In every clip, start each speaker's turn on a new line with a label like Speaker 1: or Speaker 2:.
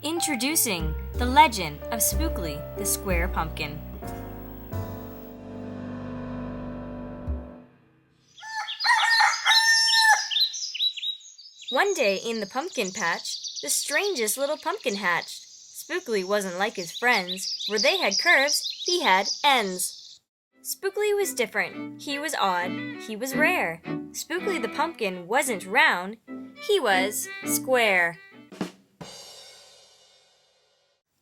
Speaker 1: Introducing the legend of Spookley, the square pumpkin. One day in the pumpkin patch, the strangest little pumpkin hatched. Spookley wasn't like his friends. Where they had curves, he had ends. Spookley was different. He was odd. He was rare. Spookley the pumpkin wasn't round. He was square.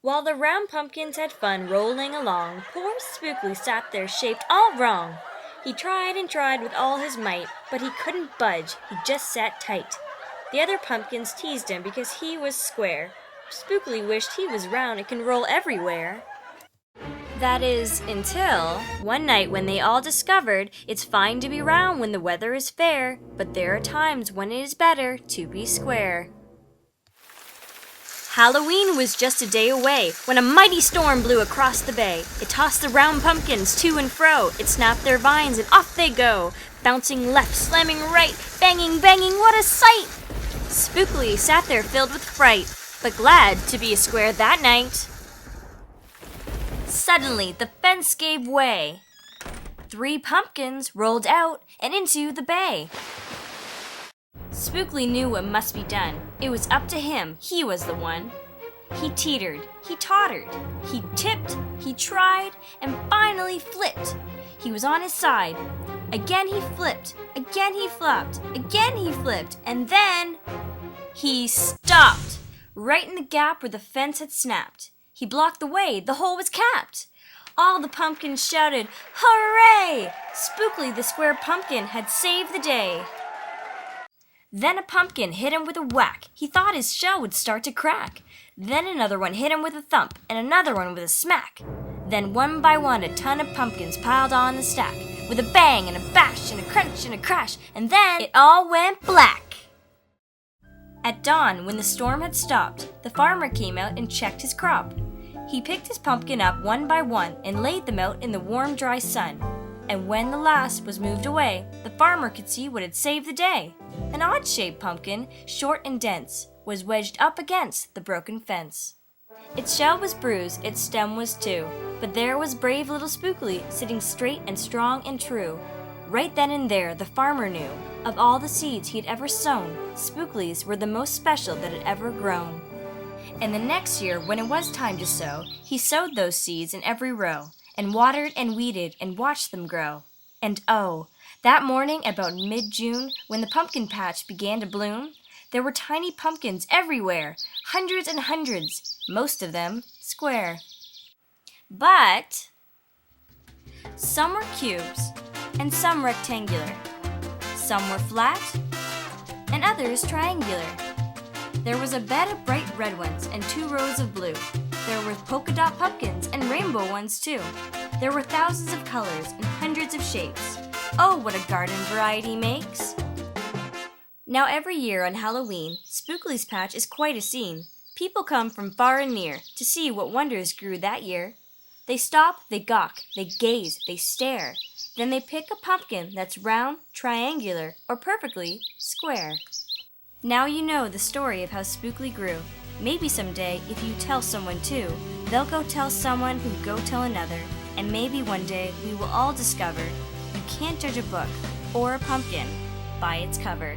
Speaker 1: While the round pumpkins had fun rolling along, poor Spookley sat there shaped all wrong. He tried and tried with all his might, but he couldn't budge. He just sat tight. The other pumpkins teased him because he was square. Spookley wished he was round and can roll everywhere. That is, until one night when they all discovered it's fine to be round when the weather is fair, but there are times when it is better to be square. Halloween was just a day away when a mighty storm blew across the bay. It tossed the round pumpkins to and fro. It snapped their vines and off they go, bouncing left, slamming right, banging, banging, what a sight! Spookley sat there filled with fright, but glad to be a square that night. Suddenly, the fence gave way. 3 pumpkins rolled out and into the bay. Spookley knew what must be done. It was up to him. He was the one. He teetered, he tottered, he tipped, he tried, and finally flipped. He was on his side. Again he flipped, again he flopped, again he flipped, and then he stopped, right in the gap where the fence had snapped. He blocked the way, the hole was capped. All the pumpkins shouted, "Hooray!" Spookley the square pumpkin had saved the day. Then a pumpkin hit him with a whack. He thought his shell would start to crack. Then another one hit him with a thump, and another one with a smack. Then one by one a ton of pumpkins piled on the stack, with a bang and a bash and a crunch and a crash, and then it all went black. At dawn, when the storm had stopped, the farmer came out and checked his crop. He picked his pumpkin up one by one and laid them out in the warm, dry sun. And when the last was moved away, the farmer could see what had saved the day. An odd-shaped pumpkin, short and dense, was wedged up against the broken fence. Its shell was bruised, its stem was too, but there was brave little Spookley, sitting straight and strong and true. Right then and there, the farmer knew, of all the seeds he had ever sown, Spookley's were the most special that had ever grown. And the next year, when it was time to sow, he sowed those seeds in every row, and watered and weeded and watched them grow. And oh, that morning about mid-June, when the pumpkin patch began to bloom, there were tiny pumpkins everywhere, hundreds and hundreds, most of them square. But some were cubes, and some rectangular. Some were flat, and others triangular. There was a bed of bright red ones and 2 rows of blue. There were polka dot pumpkins and rainbow ones too. There were thousands of colors and hundreds of shapes. Oh, what a garden variety makes! Now every year on Halloween, Spookley's patch is quite a scene. People come from far and near to see what wonders grew that year. They stop, they gawk, they gaze, they stare. Then they pick a pumpkin that's round, triangular, or perfectly square. Now you know the story of how Spookley grew. Maybe someday, if you tell someone too, they'll go tell someone who'll go tell another. And maybe one day we will all discover you can't judge a book or a pumpkin by its cover.